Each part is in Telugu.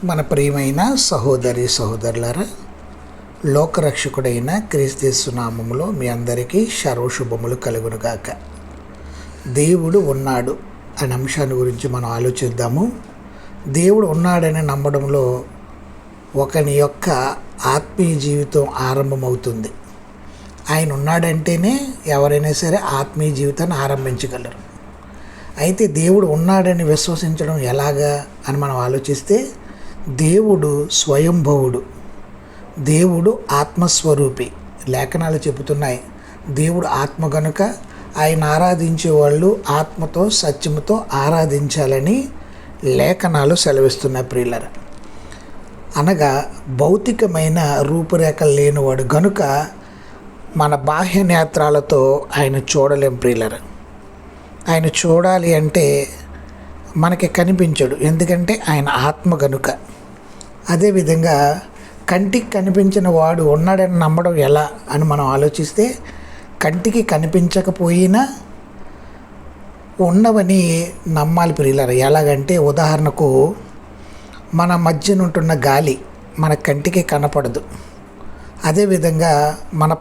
మన ప్రియమైన సహోదరి సహోదరులారా, లోకరక్షకుడైన క్రీస్తు నామములో మీ అందరికీ సర్వశుభములు కలుగునుగాక. దేవుడు ఉన్నాడు అనే అంశాన్ని గురించి మనం ఆలోచిద్దాము. దేవుడు ఉన్నాడని నమ్మడంలో ఒకని యొక్క ఆత్మీయ జీవితం ఆరంభమవుతుంది. ఆయన ఉన్నాడంటేనే ఎవరైనా సరే ఆత్మీయ జీవితాన్ని ఆరంభించగలరు. అయితే దేవుడు ఉన్నాడని విశ్వసించడం ఎలాగా అని మనం ఆలోచిస్తే, దేవుడు స్వయంభవుడు, దేవుడు ఆత్మస్వరూపి. లేఖనాలు చెబుతున్నాయి, దేవుడు ఆత్మ గనుక ఆయన ఆరాధించే వాళ్ళు ఆత్మతో సత్యముతో ఆరాధించాలని లేఖనాలు సెలవిస్తున్నాయి. ప్రియులరా, అనగా భౌతికమైన రూపురేఖలు లేనివాడు గనుక మన బాహ్య నేత్రాలతో ఆయన చూడలేం. ప్రియులరా, ఆయన చూడాలి అంటే మనకి కనిపించడు, ఎందుకంటే ఆయన ఆత్మ గనుక. అదేవిధంగా కంటికి కనిపించిన వాడు ఉన్నాడని నమ్మడం ఎలా అని మనం ఆలోచిస్తే, కంటికి కనిపించకపోయినా ఉన్నవని నమ్మాలి. ప్రియులారా, ఎలాగంటే ఉదాహరణకు మన మధ్యన ఉంటున్న గాలి మన కంటికి కనపడదు. అదేవిధంగా మన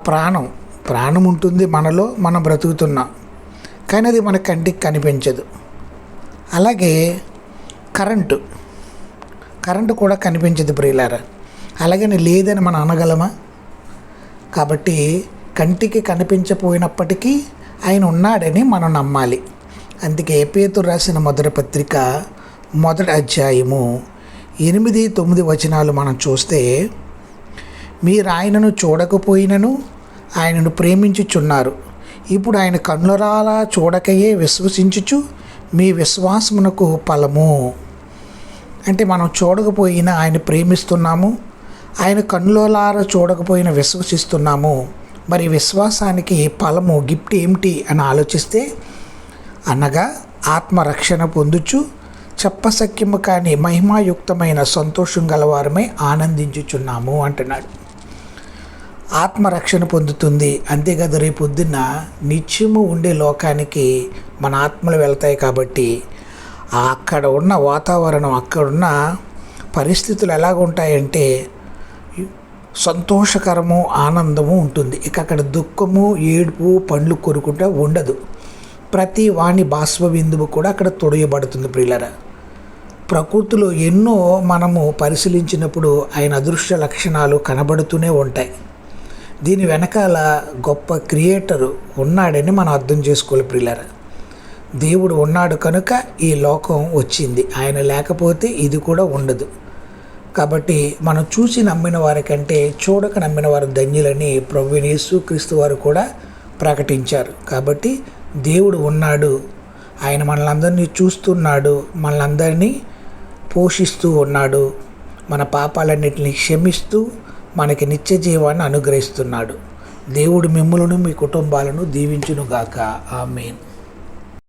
ప్రాణం ఉంటుంది మనలో, మనం బ్రతుకుతున్నాం, కానీ అది మన కంటికి కనిపించదు. అలాగే కరెంటు కూడా కనిపించదు ప్రియులారా. అలాగని లేదని మనం అనగలమా? కాబట్టి కంటికి కనిపించపోయినప్పటికీ ఆయన ఉన్నాడని మనం నమ్మాలి. అందుకే పేతురు రాసిన మొదటి పత్రిక 1వ అధ్యాయము 8-9 వచనాలు మనం చూస్తే, మీరు ఆయనను చూడకపోయినను ఆయనను ప్రేమించుచున్నారు, ఇప్పుడు ఆయన కన్నులారా చూడకయే విశ్వసించుచు మీ విశ్వాసమునకు ఫలము. అంటే మనం చూడకపోయినా ఆయన ప్రేమిస్తున్నాము, ఆయన కన్నులారా చూడకపోయినా విశ్వసిస్తున్నాము. మరి విశ్వాసానికి ఫలము, గిఫ్ట్ ఏమిటి అని ఆలోచిస్తే, అనగా ఆత్మరక్షణ పొందుచు చెప్పశక్యము కాని మహిమాయుక్తమైన సంతోషం గలవారమై ఆనందించుచున్నాము అంటున్నాడు. ఆత్మరక్షణ పొందుతుంది. అంతేకాదు రేపు పొద్దున్న నిత్యము ఉండే లోకానికి మన ఆత్మలు వెళ్తాయి. కాబట్టి అక్కడ ఉన్న వాతావరణం, అక్కడున్న పరిస్థితులు ఎలాగుంటాయంటే సంతోషకరము, ఆనందము ఉంటుంది. ఇక అక్కడ దుఃఖము, ఏడుపు, పండ్లు కొరుకుంటూ ఉండదు. ప్రతి వాణి బాష్ప బిందువు కూడా అక్కడ తొడియబడుతుంది. ప్రియులరా, ప్రకృతిలో ఎన్నో మనము పరిశీలించినప్పుడు ఆయన అదృశ్య లక్షణాలు కనబడుతూనే ఉంటాయి. దీని వెనకాల గొప్ప క్రియేటరు ఉన్నాడని మనం అర్థం చేసుకోవాలి. ప్రియులారా, దేవుడు ఉన్నాడు కనుక ఈ లోకం వచ్చింది. ఆయన లేకపోతే ఇది కూడా ఉండదు. కాబట్టి మనం చూసి నమ్మిన వారికంటే చూడక నమ్మిన వారు ధన్యులని ప్రభువైన యేసుక్రీస్తు వారు కూడా ప్రకటించారు. కాబట్టి దేవుడు ఉన్నాడు, ఆయన మనలందరినీ చూస్తున్నాడు, మనలందరినీ పోషిస్తూ ఉన్నాడు, మన పాపాలన్నింటినీ క్షమిస్తూ మనకి నిత్య జీవాన్ని అనుగ్రహిస్తున్నాడు. దేవుడు మిమ్ములను మీ కుటుంబాలను దీవించునుగాక. ఆమేన్.